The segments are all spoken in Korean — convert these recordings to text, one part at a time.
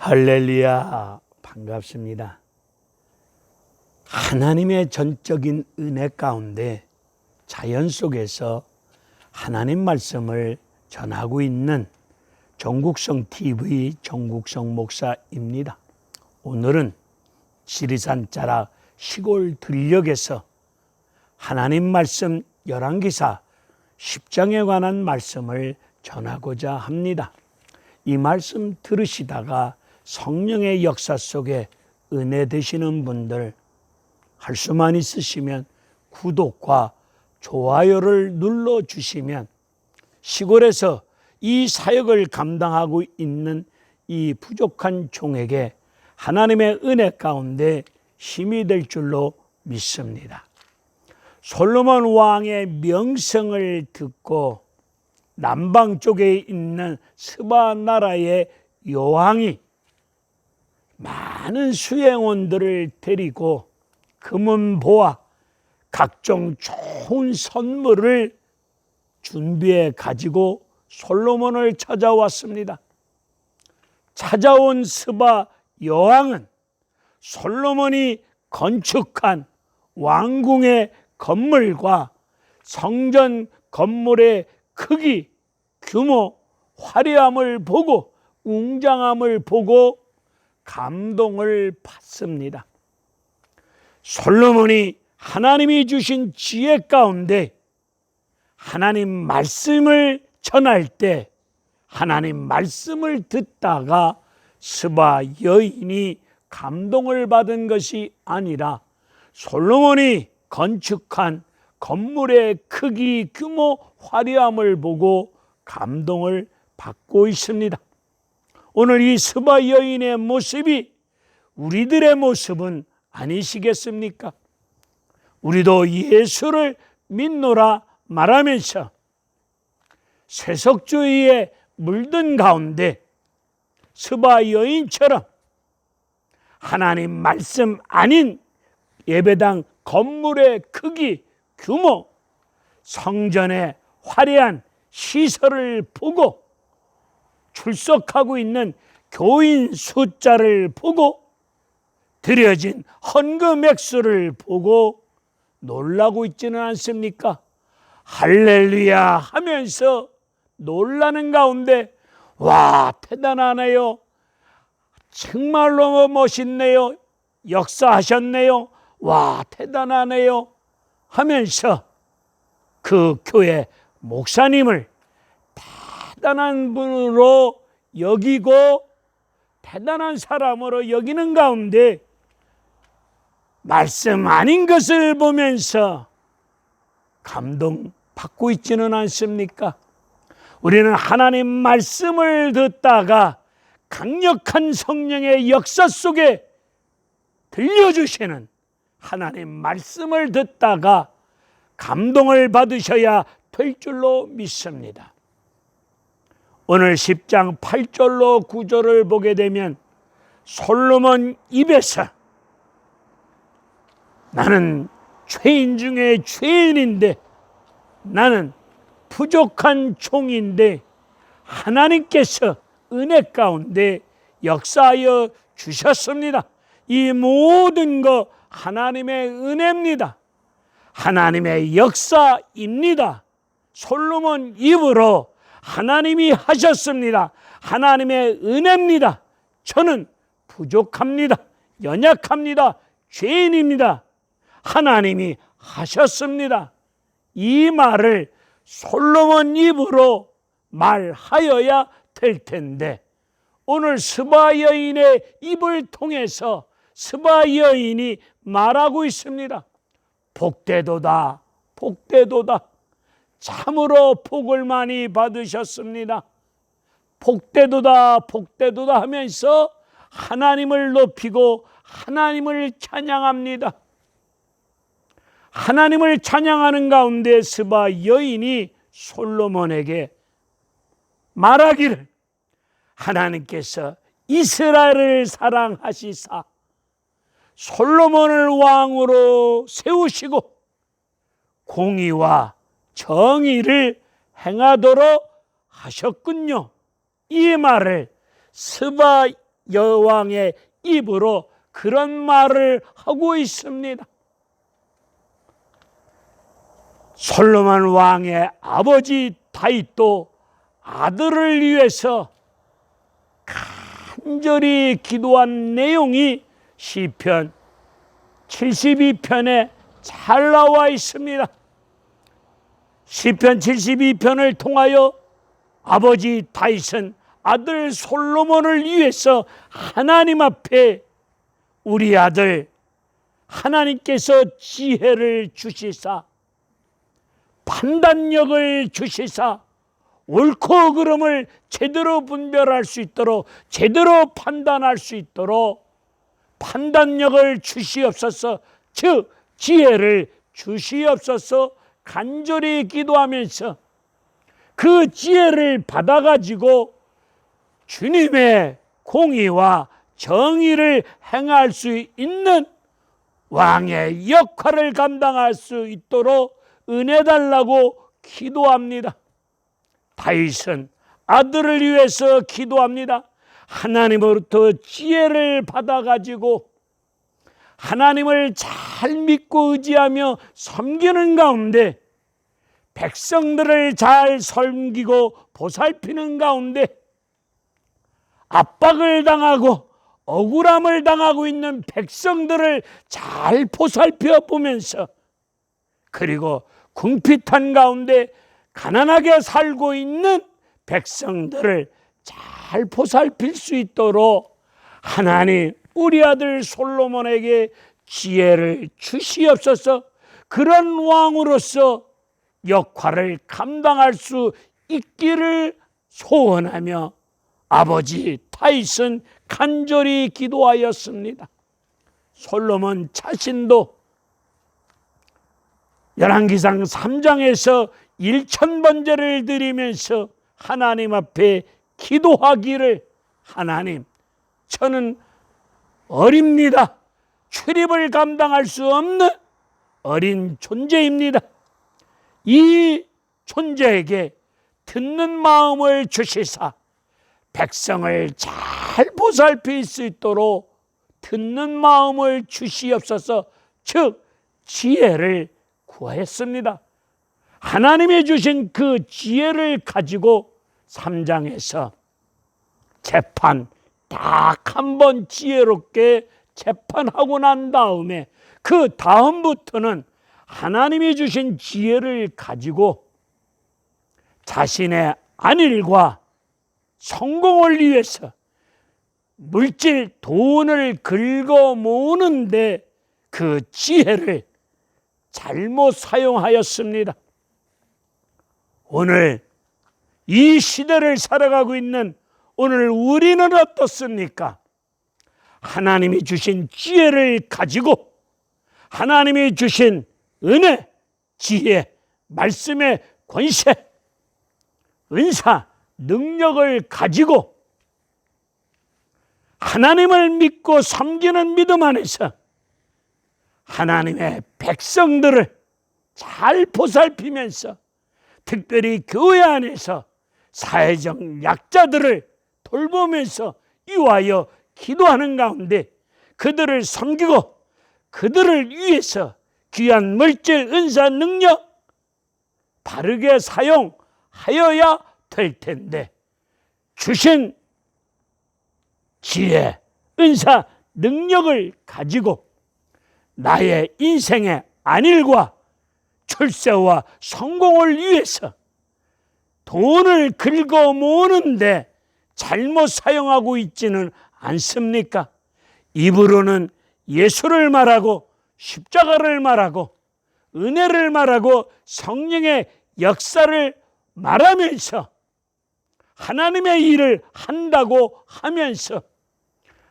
할렐루야, 반갑습니다. 하나님의 전적인 은혜 가운데 자연 속에서 하나님 말씀을 전하고 있는 정국성 TV 정국성 목사입니다. 오늘은 지리산 자락 시골 들녘에서 하나님 말씀 열왕기사 10장에 관한 말씀을 전하고자 합니다. 이 말씀 들으시다가 성령의 역사 속에 은혜 되시는 분들, 할 수만 있으시면 구독과 좋아요를 눌러주시면 시골에서 이 사역을 감당하고 있는 이 부족한 종에게 하나님의 은혜 가운데 힘이 될 줄로 믿습니다. 솔로몬 왕의 명성을 듣고 남방 쪽에 있는 스바 나라의 여왕이 많은 수행원들을 데리고 금은보와 각종 좋은 선물을 준비해 가지고 솔로몬을 찾아왔습니다. 찾아온 스바 여왕은 솔로몬이 건축한 왕궁의 건물과 성전 건물의 크기, 규모, 화려함을 보고 웅장함을 보고 감동을 받습니다. 솔로몬이 하나님이 주신 지혜 가운데 하나님 말씀을 전할 때 하나님 말씀을 듣다가 스바 여인이 감동을 받은 것이 아니라 솔로몬이 건축한 건물의 크기, 규모, 화려함을 보고 감동을 받고 있습니다. 오늘 이 스바 여인의 모습이 우리들의 모습은 아니시겠습니까? 우리도 예수를 믿노라 말하면서 세속주의에 물든 가운데 스바 여인처럼 하나님 말씀 아닌 예배당 건물의 크기, 규모, 성전의 화려한 시설을 보고 출석하고 있는 교인 숫자를 보고 드려진 헌금 액수를 보고 놀라고 있지는 않습니까? 할렐루야 하면서 놀라는 가운데 와, 대단하네요. 정말로 멋있네요. 역사하셨네요. 와, 대단하네요 하면서 그 교회 목사님을 대단한 분으로 여기고 대단한 사람으로 여기는 가운데 말씀 아닌 것을 보면서 감동받고 있지는 않습니까? 우리는 하나님 말씀을 듣다가 강력한 성령의 역사 속에 들려주시는 하나님 말씀을 듣다가 감동을 받으셔야 될 줄로 믿습니다. 오늘 10장 8절로 9절을 보게 되면 솔로몬 입에서 나는 죄인 중에 죄인인데 나는 부족한 종인데 하나님께서 은혜 가운데 역사하여 주셨습니다. 이 모든 것 하나님의 은혜입니다. 하나님의 역사입니다. 솔로몬 입으로 하나님이 하셨습니다. 하나님의 은혜입니다. 저는 부족합니다. 연약합니다. 죄인입니다. 하나님이 하셨습니다. 이 말을 솔로몬 입으로 말하여야 될 텐데 오늘 스바 여인의 입을 통해서 스바 여인이 말하고 있습니다. 복되도다, 복되도다. 참으로 복을 많이 받으셨습니다. 복되도다, 복되도다 하면서 하나님을 높이고 하나님을 찬양합니다. 하나님을 찬양하는 가운데 스바 여인이 솔로몬에게 말하기를 하나님께서 이스라엘을 사랑하시사 솔로몬을 왕으로 세우시고 공의와 정의를 행하도록 하셨군요. 이 말을 스바 여왕의 입으로 그런 말을 하고 있습니다. 솔로몬 왕의 아버지 다윗도 아들을 위해서 간절히 기도한 내용이 시편 72편에 잘 나와 있습니다. 시편 72편을 통하여 아버지 다윗은 아들 솔로몬을 위해서 하나님 앞에 우리 아들 하나님께서 지혜를 주시사 판단력을 주시사 옳고 그름을 제대로 분별할 수 있도록 제대로 판단할 수 있도록 판단력을 주시옵소서, 즉 지혜를 주시옵소서 간절히 기도하면서 그 지혜를 받아가지고 주님의 공의와 정의를 행할 수 있는 왕의 역할을 감당할 수 있도록 은혜 달라고 기도합니다. 다윗은 아들을 위해서 기도합니다. 하나님으로부터 지혜를 받아가지고 하나님을 잘 믿고 의지하며 섬기는 가운데 백성들을 잘 섬기고 보살피는 가운데 압박을 당하고 억울함을 당하고 있는 백성들을 잘 보살펴 보면서 그리고 궁핍한 가운데 가난하게 살고 있는 백성들을 잘 보살필 수 있도록 하나님 우리 아들 솔로몬에게 지혜를 주시옵소서. 그런 왕으로서 역할을 감당할 수 있기를 소원하며 아버지 다윗은 간절히 기도하였습니다. 솔로몬 자신도 열왕기상 3장에서 1000번제를 드리면서 하나님 앞에 기도하기를 하나님 저는 어립니다. 출입을 감당할 수 없는 어린 존재입니다. 이 존재에게 듣는 마음을 주시사 백성을 잘 보살필 수 있도록 듣는 마음을 주시옵소서, 즉 지혜를 구했습니다. 하나님이 주신 그 지혜를 가지고 3장에서 재판 딱 한 번 지혜롭게 재판하고 난 다음에 그 다음부터는 하나님이 주신 지혜를 가지고 자신의 안일과 성공을 위해서 물질, 돈을 긁어 모으는데 그 지혜를 잘못 사용하였습니다. 오늘 이 시대를 살아가고 있는 오늘 우리는 어떻습니까? 하나님이 주신 지혜를 가지고 하나님이 주신 은혜, 지혜, 말씀의 권세, 은사, 능력을 가지고 하나님을 믿고 섬기는 믿음 안에서 하나님의 백성들을 잘 보살피면서 특별히 교회 안에서 사회적 약자들을 돌보면서 위하여 기도하는 가운데 그들을 섬기고 그들을 위해서 귀한 물질, 은사, 능력 바르게 사용하여야 될 텐데 주신 지혜, 은사, 능력을 가지고 나의 인생의 안일과 출세와 성공을 위해서 돈을 긁어 모으는데 잘못 사용하고 있지는 않습니까? 입으로는 예수를 말하고 십자가를 말하고 은혜를 말하고 성령의 역사를 말하면서 하나님의 일을 한다고 하면서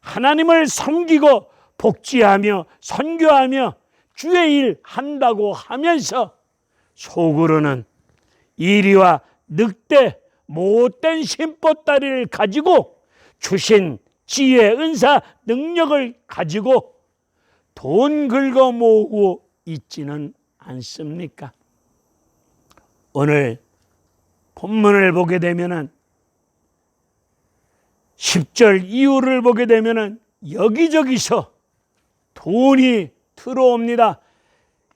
하나님을 섬기고 복지하며 선교하며 주의 일 한다고 하면서 속으로는 이리와 늑대 못된 심보다리를 가지고 주신 지혜, 은사, 능력을 가지고 돈 긁어 모으고 있지는 않습니까? 오늘 본문을 보게 되면은 10절 이후를 보게 되면 여기저기서 돈이 들어옵니다.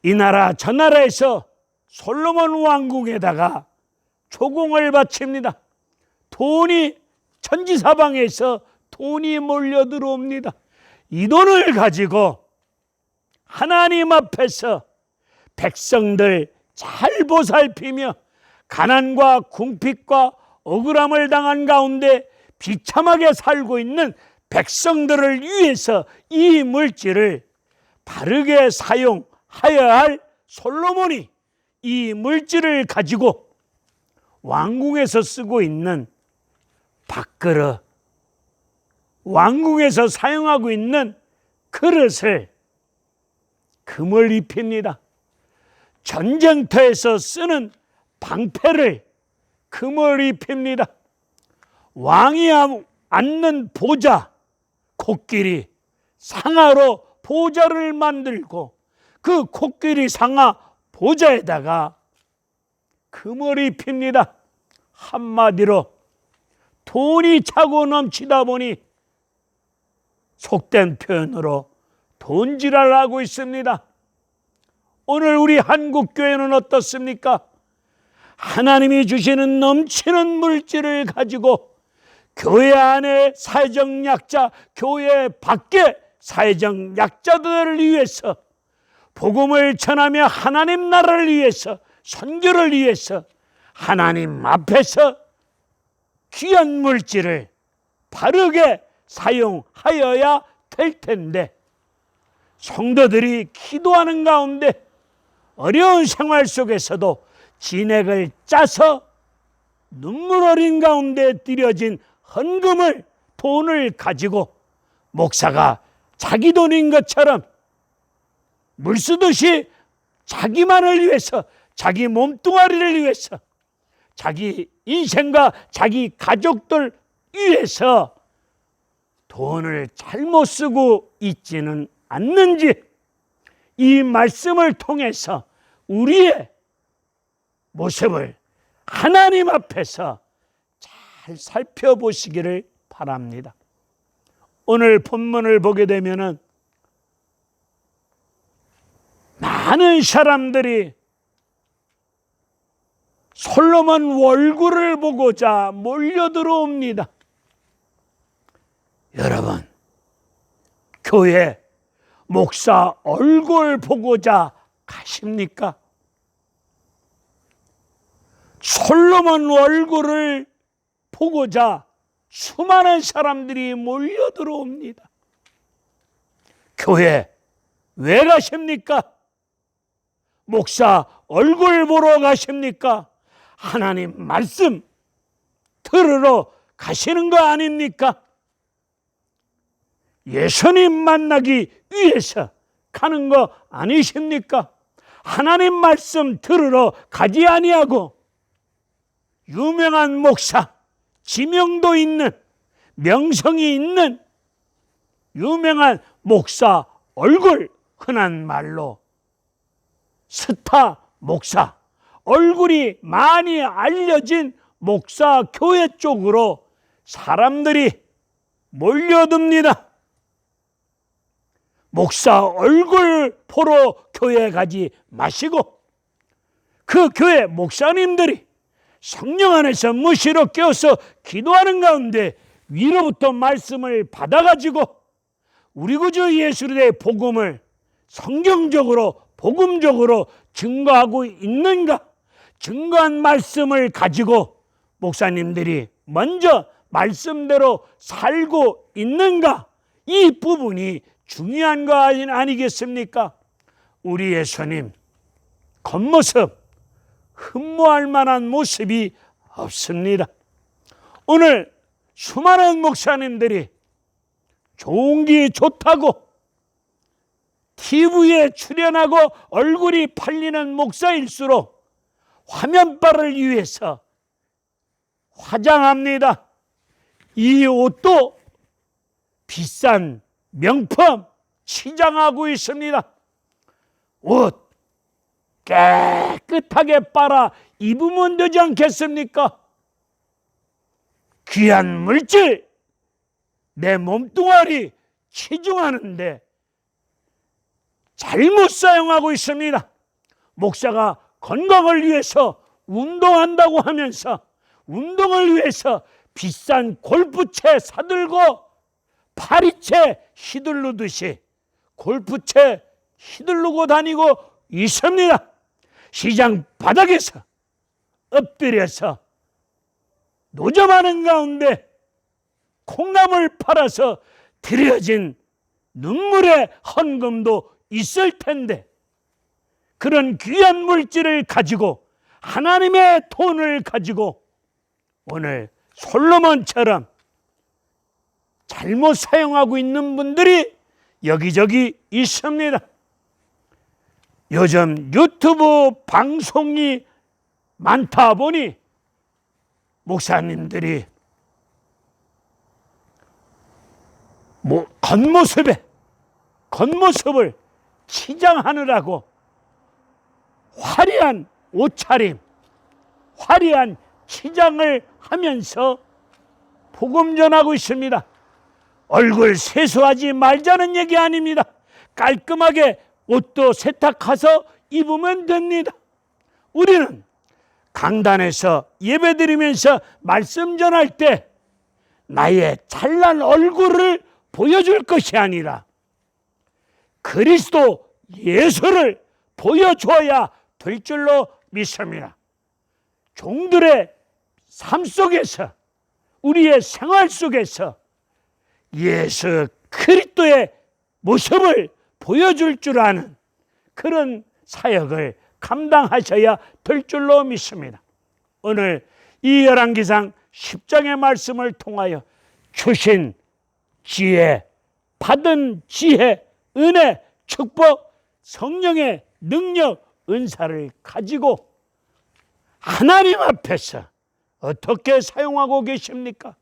이 나라 저 나라에서 솔로몬 왕궁에다가 조공을 바칩니다. 돈이 천지사방에서 돈이 몰려 들어옵니다. 이 돈을 가지고 하나님 앞에서 백성들 잘 보살피며 가난과 궁핍과 억울함을 당한 가운데 비참하게 살고 있는 백성들을 위해서 이 물질을 바르게 사용하여야 할 솔로몬이 이 물질을 가지고 왕궁에서 쓰고 있는 밥그릇, 왕궁에서 사용하고 있는 그릇을 금을 입힙니다. 전쟁터에서 쓰는 방패를 금을 입힙니다. 왕이 앉는 보좌, 코끼리 상아로 보좌를 만들고 그 코끼리 상아 보좌에다가 금을 입힙니다. 한마디로 돈이 차고 넘치다 보니 속된 표현으로 돈지랄을 하고 있습니다. 오늘 우리 한국교회는 어떻습니까? 하나님이 주시는 넘치는 물질을 가지고 교회 안에 사회적 약자, 교회 밖에 사회적 약자들을 위해서 복음을 전하며 하나님 나라를 위해서 선교를 위해서 하나님 앞에서 귀한 물질을 바르게 사용하여야 될 텐데 성도들이 기도하는 가운데 어려운 생활 속에서도 진액을 짜서 눈물 어린 가운데 들여진 헌금을 돈을 가지고 목사가 자기 돈인 것처럼 물 쓰듯이 자기만을 위해서 자기 몸뚱아리를 위해서 자기 인생과 자기 가족들 위해서 돈을 잘못 쓰고 있지는 않는지 이 말씀을 통해서 우리의 모습을 하나님 앞에서 잘 살펴보시기를 바랍니다. 오늘 본문을 보게 되면은 많은 사람들이 솔로몬 월굴을 보고자 몰려들어옵니다. 여러분, 교회 목사 얼굴 보고자 가십니까? 솔로몬 얼굴을 보고자 수많은 사람들이 몰려들어옵니다. 교회 왜 가십니까? 목사 얼굴 보러 가십니까? 하나님 말씀 들으러 가시는 거 아닙니까? 예수님 만나기 위해서 가는 거 아니십니까? 하나님 말씀 들으러 가지 아니하고 유명한 목사, 지명도 있는, 명성이 있는 유명한 목사 얼굴, 흔한 말로 스타 목사, 얼굴이 많이 알려진 목사 교회 쪽으로 사람들이 몰려듭니다. 목사 얼굴 보러 교회 가지 마시고 그 교회 목사님들이 성령 안에서 무시로 깨어서 기도하는 가운데 위로부터 말씀을 받아가지고 우리 구주 예수 그리스도의 복음을 성경적으로 복음적으로 증거하고 있는가? 증거한 말씀을 가지고 목사님들이 먼저 말씀대로 살고 있는가? 이 부분이 중요한 거 아니겠습니까? 우리 예수님 겉모습 흠모할 만한 모습이 없습니다. 오늘 수많은 목사님들이 좋은 게 좋다고 TV에 출연하고 얼굴이 팔리는 목사일수록 화면빨을 위해서 화장합니다. 이 옷도 비싼 명품 치장하고 있습니다. 옷 깨끗하게 빨아 입으면 되지 않겠습니까? 귀한 물질 내 몸뚱아리 치중하는데 잘못 사용하고 있습니다. 목사가 건강을 위해서 운동한다고 하면서 운동을 위해서 비싼 골프채 사들고 파리채 휘두르듯이 골프채 휘두르고 다니고 있습니다. 시장 바닥에서 엎드려서 노점하는 가운데 콩나물 팔아서 들여진 눈물의 헌금도 있을 텐데, 그런 귀한 물질을 가지고 하나님의 돈을 가지고 오늘 솔로몬처럼 잘못 사용하고 있는 분들이 여기저기 있습니다. 요즘 유튜브 방송이 많다 보니 목사님들이 겉모습을 치장하느라고 화려한 옷차림, 화려한 치장을 하면서 복음 전하고 있습니다. 얼굴 세수하지 말자는 얘기 아닙니다. 깔끔하게 옷도 세탁해서 입으면 됩니다. 우리는 강단에서 예배드리면서 말씀 전할 때 나의 잘난 얼굴을 보여줄 것이 아니라 그리스도 예수를 보여줘야 될 줄로 믿습니다. 종들의 삶 속에서, 우리의 생활 속에서 예수 그리스도의 모습을 보여줄 줄 아는 그런 사역을 감당하셔야 될 줄로 믿습니다. 오늘 이 열왕기상 10장의 말씀을 통하여 주신 지혜, 받은 지혜, 은혜, 축복, 성령의 능력, 은사를 가지고 하나님 앞에서 어떻게 사용하고 계십니까?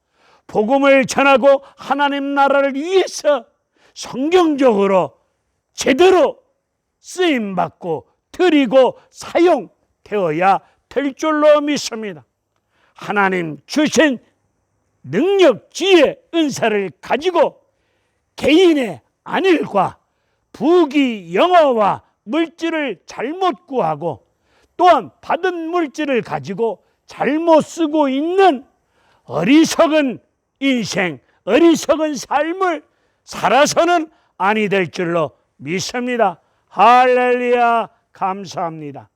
복음을 전하고 하나님 나라를 위해서 성경적으로 제대로 쓰임받고 드리고 사용되어야 될 줄로 믿습니다. 하나님 주신 능력, 지혜, 은사를 가지고 개인의 안일과 부귀, 영화와 물질을 잘못 구하고 또한 받은 물질을 가지고 잘못 쓰고 있는 어리석은 인생, 어리석은 삶을 살아서는 아니 될 줄로 믿습니다. 할렐루야, 감사합니다.